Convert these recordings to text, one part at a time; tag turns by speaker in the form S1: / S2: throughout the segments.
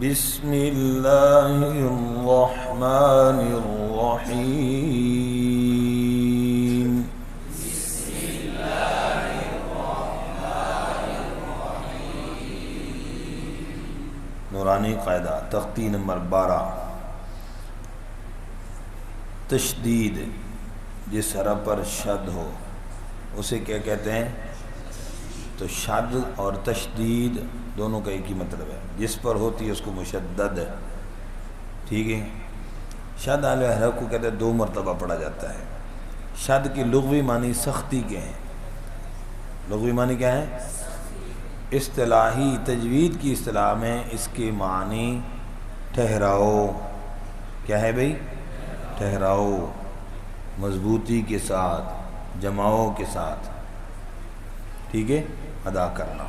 S1: بسم اللہ الرحمن الرحیم نورانی قاعدہ تختی نمبر 12 تشدید جس حرف پر شد ہو اسے کیا کہتے ہیں؟ تو شد اور تشدید دونوں کا ایک ہی مطلب ہے، جس پر ہوتی ہے اس کو مشدد ہے، ٹھیک ہے۔ شد والے حرف کو کہتے ہیں 2 مرتبہ پڑھا جاتا ہے۔ شد کی لغوی معنی سختی کے ہیں، لغوی معنی کیا ہے؟ اصطلاحی تجوید کی اصطلاح میں اس کے معنی ٹھہراؤ، کیا ہے بھئی؟ ٹھہراؤ، مضبوطی کے ساتھ، جماؤ کے ساتھ، ٹھیک ہے، ادا کرنا۔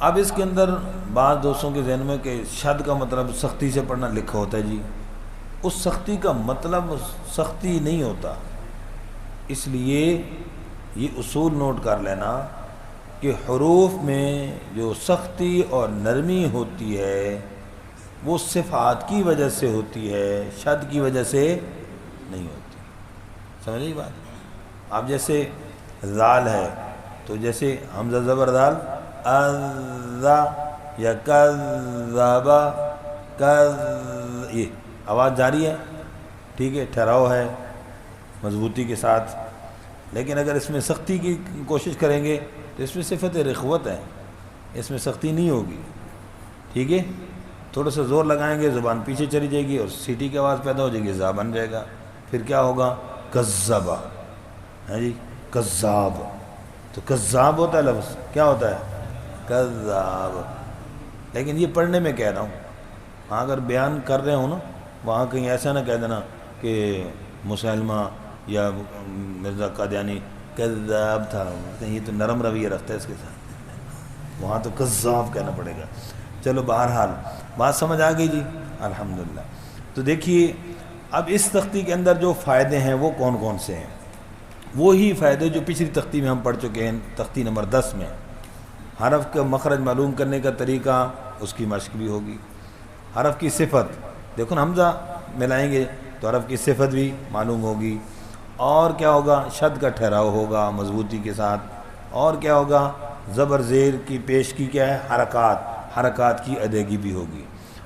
S1: اب اس کے اندر بعض دوستوں کے ذہن میں کہ شد کا مطلب سختی سے پڑھنا لکھا ہوتا ہے، جی اس سختی کا مطلب سختی نہیں ہوتا، اس لیے یہ اصول نوٹ کر لینا کہ حروف میں جو سختی اور نرمی ہوتی ہے وہ صفات کی وجہ سے ہوتی ہے، شد کی وجہ سے نہیں ہوتی۔ سمجھ گئی بات؟ آپ جیسے ذال ہے تو جیسے حمزہ زبر ذال اذا یا کذب یہ آواز جاری ہے، ٹھیک ہے، ٹھہراؤ ہے مضبوطی کے ساتھ۔ لیکن اگر اس میں سختی کی کوشش کریں گے تو اس میں صفت رخوت ہے، اس میں سختی نہیں ہوگی، ٹھیک ہے۔ تھوڑا سا زور لگائیں گے زبان پیچھے چلی جائے گی اور سیٹی کی آواز پیدا ہو جائے گی، زا بن جائے گا، پھر کیا ہوگا؟ کذبہ ہے جی، کذاب، تو کذاب ہوتا ہے لفظ، کیا ہوتا ہے؟ کذاب۔ لیکن یہ پڑھنے میں کہہ رہا ہوں، ہاں اگر بیان کر رہے ہوں نا وہاں کہیں ایسا نہ کہہ دینا کہ مسلمہ یا مرزا قادیانی کذاب تھا، یہ تو نرم رویہ رکھتا ہے اس کے ساتھ، وہاں تو کذاب کہنا پڑے گا۔ چلو بہرحال بات سمجھ آ گئی جی، الحمدللہ۔ تو دیکھیے اب اس تختی کے اندر جو فائدے ہیں وہ کون کون سے ہیں؟ وہی فائدے جو پچھلی تختی میں ہم پڑھ چکے ہیں، تختی نمبر 10 میں۔ حرف کا مخرج معلوم کرنے کا طریقہ، اس کی مشق بھی ہوگی۔ حرف کی صفت، دیکھو نا حمزہ ملائیں گے تو حرف کی صفت بھی معلوم ہوگی، اور کیا ہوگا؟ شد کا ٹھہراؤ ہوگا مضبوطی کے ساتھ، اور کیا ہوگا؟ زبر زیر کی پیش کی کیا ہے؟ حرکات کی ادائیگی بھی ہوگی،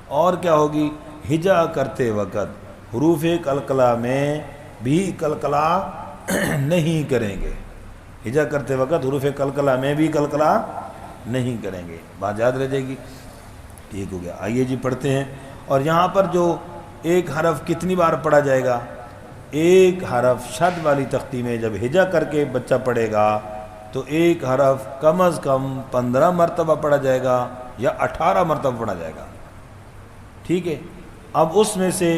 S1: اور کیا ہوگی؟ ہجا کرتے وقت حروف قلقلہ میں بھی قلقلہ نہیں کریں گے، ہجا کرتے وقت حروف قلقلہ میں بھی قلقلہ نہیں کریں گے، بات یاد رہ جائے گی، ٹھیک ہو گیا۔ آئیے جی پڑھتے ہیں، اور یہاں پر جو ایک حرف کتنی بار پڑھا جائے گا؟ ایک حرف شد والی تختی میں جب ہجا کر کے بچہ پڑھے گا تو ایک حرف کم از کم 15 مرتبہ پڑھا جائے گا یا 18 مرتبہ پڑھا جائے گا، ٹھیک ہے۔ اب اس میں سے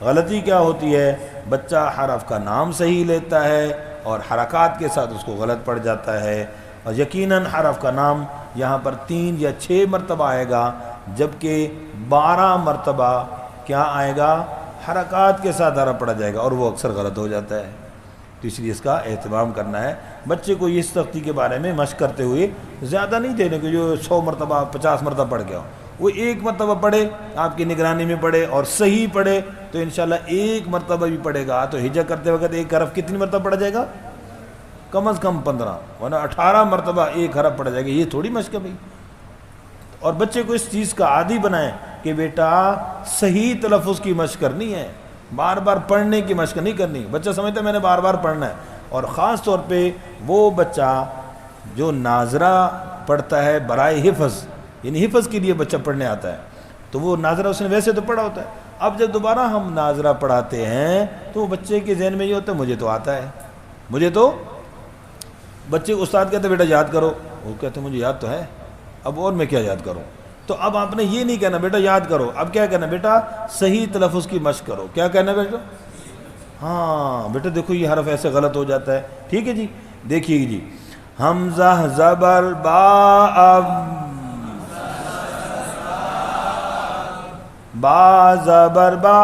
S1: غلطی کیا ہوتی ہے؟ بچہ حرف کا نام صحیح لیتا ہے اور حرکات کے ساتھ اس کو غلط پڑ جاتا ہے، اور یقیناً حرف کا نام یہاں پر 3 یا 6 مرتبہ آئے گا، جبکہ 12 مرتبہ کیا آئے گا؟ حرکات کے ساتھ حرف پڑھا جائے گا، اور وہ اکثر غلط ہو جاتا ہے۔ تو اس لیے اس کا اہتمام کرنا ہے، بچے کو اس تختی کے بارے میں مشق کرتے ہوئے زیادہ نہیں دینے کہ جو 100 مرتبہ 50 مرتبہ پڑھ گیا ہو، وہ 1 مرتبہ پڑھے، آپ کی نگرانی میں پڑھے اور صحیح پڑھے تو انشاءاللہ 1 مرتبہ بھی پڑھے گا تو ہجا کرتے وقت ایک حرف کتنی مرتبہ پڑھا جائے گا؟ کم از کم 15، ورنہ 18 مرتبہ ایک حرف پڑھا جائے گا، یہ تھوڑی مشق ہے بھائی۔ اور بچے کو اس چیز کا عادی بنائیں کہ بیٹا صحیح تلفظ کی مشق کرنی ہے، بار بار پڑھنے کی مشق نہیں کرنی۔ بچہ سمجھتا ہے میں نے بار بار پڑھنا ہے، اور خاص طور پہ وہ بچہ جو ناظرہ پڑھتا ہے برائے حفظ، یعنی حفظ کے لیے بچہ پڑھنے آتا ہے، تو وہ ناظرہ اس نے ویسے تو پڑھا ہوتا ہے، اب جب دوبارہ ہم ناظرہ پڑھاتے ہیں تو وہ بچے کے ذہن میں یہ ہوتا ہے مجھے تو آتا ہے، بچے استاد کہتے ہیں بیٹا یاد کرو، وہ کہتے ہیں مجھے یاد تو ہے، اب اور میں کیا یاد کروں؟ تو اب آپ نے یہ نہیں کہنا بیٹا یاد کرو، اب کیا کہنا؟ بیٹا صحیح تلفظ کی مشق کرو۔ کیا کہنا بیٹا؟ ہاں بیٹا دیکھو یہ حرف ایسے غلط ہو جاتا ہے، ٹھیک ہے جی۔ دیکھیے جی، حمزہ زبر با، با زبر با،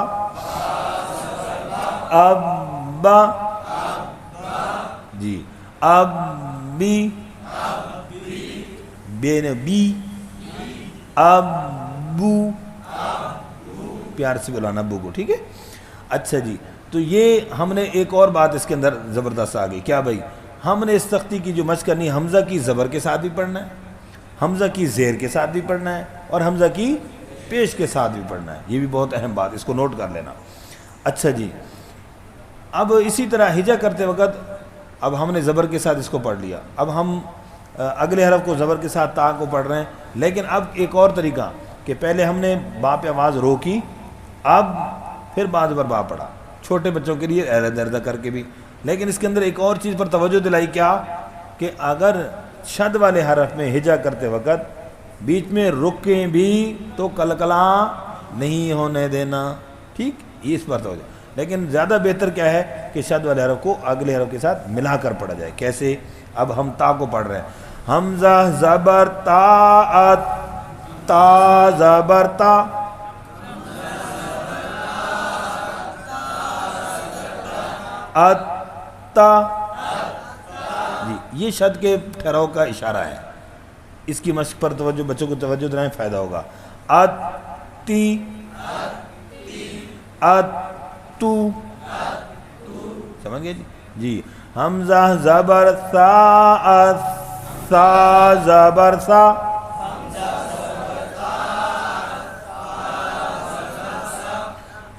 S1: اب با جی، اب بی، بے نے بی، ابو، پیار سے بلانا ابو کو، ٹھیک ہے. اچھا جی، تو یہ ہم نے ایک اور بات اس کے اندر زبردست آ گئی. کیا بھائی؟ ہم نے اس تختی کی جو مشق کرنی ہے، حمزہ کی زبر کے ساتھ بھی پڑھنا ہے، حمزہ کی زیر کے ساتھ بھی پڑھنا ہے، اور حمزہ کی پیش کے ساتھ بھی پڑھنا ہے. یہ بھی بہت اہم بات، اس کو نوٹ کر لینا. اچھا جی، اب اسی طرح ہجا کرتے وقت اب ہم نے زبر کے ساتھ اس کو پڑھ لیا. اب ہم اگلے حرف کو زبر کے ساتھ تا کو پڑھ رہے ہیں. لیکن اب ایک اور طریقہ کہ پہلے ہم نے با پہ آواز روکی، اب پھر با زبر با پڑھا، چھوٹے بچوں کے لیے اعلیٰ دردہ کر کے بھی. لیکن اس کے اندر ایک اور چیز پر توجہ دلائی، کیا کہ اگر شد والے حرف میں ہجا کرتے وقت بیچ میں رکیں بھی تو کلکلاں نہیں ہونے دینا. ٹھیک، یہ اس پر توجہ. لیکن زیادہ بہتر کیا ہے کہ شد والے حرف کو اگلے حرف کے ساتھ ملا کر پڑھا جائے. کیسے؟ اب ہم تا کو پڑھ رہے ہیں، حمزہ زبر تا، تا زبر تا، اتا. جی، یہ شد کے ٹھہراؤ کا اشارہ ہے. اس کی مشق پر توجہ، بچوں کو توجہ دلائیں، فائدہ ہوگا. اتی، اتو، سمجھ گئے جی؟ جی، حمزہ زبر سا، سا زبر سا،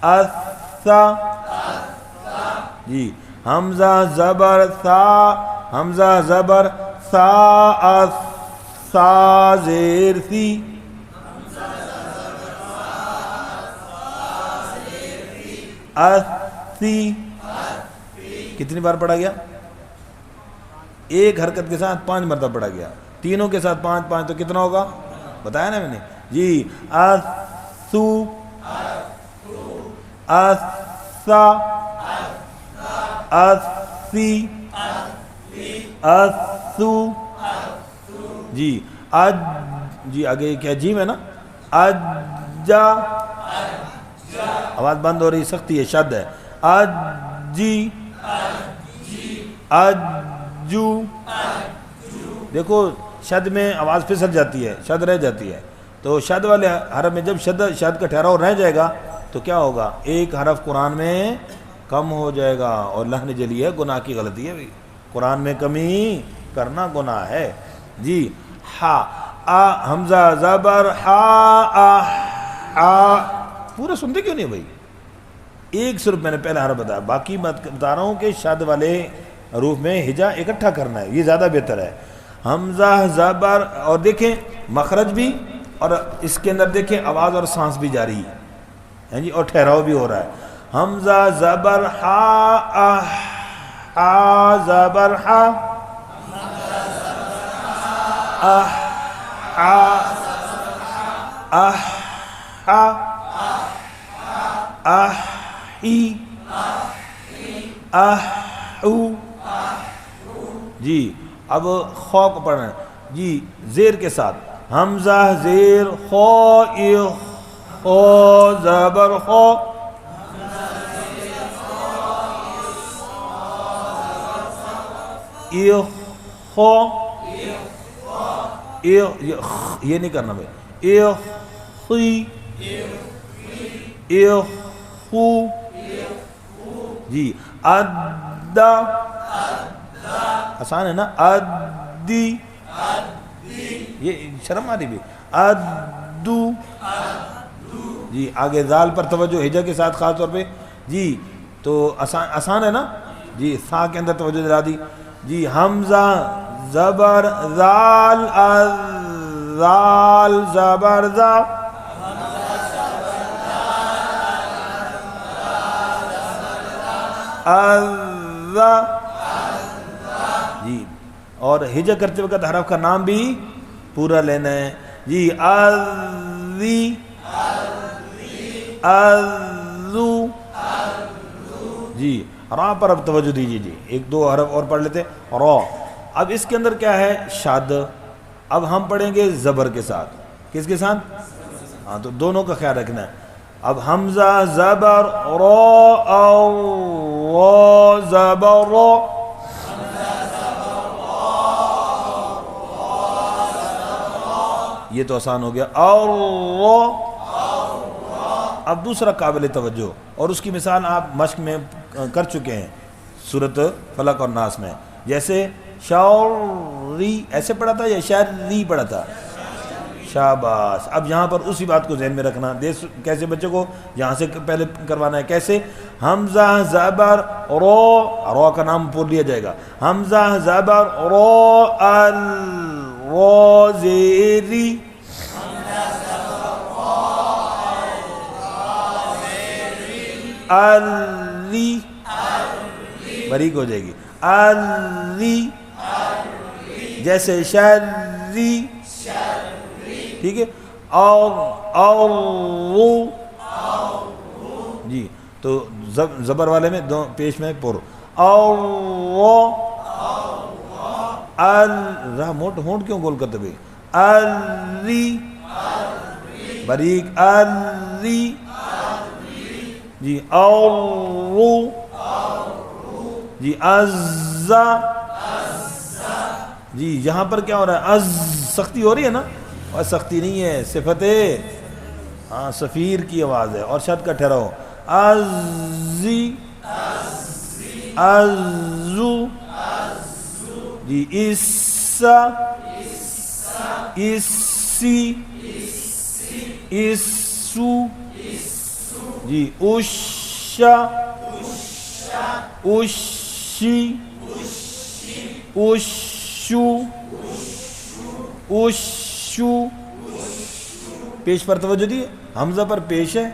S1: اسا. جی، حمزہ زبر سا، حمزہ زبر سا، سا زیر سی، اسی. کتنی بار پڑھا گیا؟ ایک حرکت کے ساتھ 5 مرتبہ پڑھا گیا. تینوں کے ساتھ 5 5 تو کتنا ہوگا؟ بتایا نا میں نے. جی، اسو، اسا، اسی، اسو. جی، اج. جی آگے کیا جیم ہے نا، اجا. آواز بند ہو رہی، سختی ہے، شد ہے. اجی، اجو. دیکھو شد میں آواز پھسل جاتی ہے، شد رہ جاتی ہے. تو شد والے حرف میں جب شد کا ٹھہراؤ رہ جائے گا تو کیا ہوگا؟ ایک حرف قرآن میں کم ہو جائے گا. اور لحن جلی ہے، گناہ کی غلطی ہے. قرآن میں کمی کرنا گناہ ہے. جی، ہا، آ حمزہ زبر ہا، آ. پورا سنتے کیوں نہیں بھائی؟ ایک صرف میں نے پہلا حرف بتایا، باقی میں بتا رہا ہوں کہ شد والے حروف میں ہجا اکٹھا کرنا ہے، یہ زیادہ بہتر ہے. حمزہ زبر، اور دیکھیں مخرج بھی، اور اس کے اندر دیکھیں آواز اور سانس بھی جاری ہے جی، اور ٹھہراؤ بھی ہو رہا ہے. حمزہ زبر ہا، ہا زبر ہا، جی. اب خو کو پڑھنا ہے جی، زیر کے ساتھ. حمزہ زیر خو، خو زبر خو، خو. یہ نہیں کرنا بھائی. خو. جی، ادا. آسان ہے نا، ادی. یہ شرم آ رہی بھی. ادو. جی، آگے زال پر توجہ، ہجا کے ساتھ خاص طور پہ. جی، تو آسان ہے نا جی. سا کے اندر توجہ دلا دی. جی، حمزہ زبر زال، زال زبر زا، جی. اور ہجا کرتے وقت حرف کا نام بھی پورا لینا ہے جی. ازی، ازو. جی، را پر اب توجہ دیجیے جی. ایک دو حرف اور پڑھ لیتے. را. اب اس کے اندر کیا ہے؟ شاد. اب ہم پڑھیں گے زبر کے ساتھ. کس کے ساتھ؟ ہاں، تو دونوں کا خیال رکھنا ہے. اب حمزہ زبر رو، او زبر رو، یہ تو آسان ہو گیا. اور اب دوسرا قابل توجہ، اور اس کی مثال آپ مشق میں کر چکے ہیں سورۃ فلق اور ناس میں. جیسے شوری ایسے پڑھا تھا یا شری پڑھا تھا؟ شاباش. اب یہاں پر اسی بات کو ذہن میں رکھنا. کیسے بچوں کو یہاں سے پہلے کروانا ہے؟ کیسے؟ حمزہ زبر رو کا نام پور لیا جائے گا. حمزہ زبر رو رو زیری الری باریک ہو جائے گی. الری جیسے شری، ٹھیک ہے. اور جی تو زبر والے میں دو پیش میں پر. اور ہونٹ کیوں گول کرتے بھائی؟ الری باریک الری جی. اور جی عزا جی. یہاں پر کیا ہو رہا ہے؟ سختی ہو رہی ہے نا؟ اور سختی نہیں ہے، صفت ہاں سفیر کی آواز ہے. اور شد کا ٹھہراؤ. عزی عزو جی. عیسا عیسی عیسو جی. عشا عشی عشو عشو. پیش پر توجہ دی. حمزہ پر پیش ہے،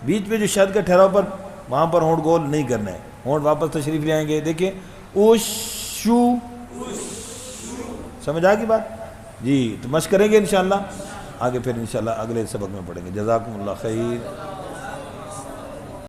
S1: بیچ میں جو شد کا ٹھہراؤ پر وہاں پر ہونٹ گول نہیں کرنا ہے. ہونٹ واپس تشریف لے آئیں گے. دیکھیں عشو. سمجھ آ گئی بات؟ جی تو مشق کریں گے انشاءاللہ. آگے پھر انشاءاللہ اگلے سبق میں پڑھیں گے. جزاکم اللہ خیر.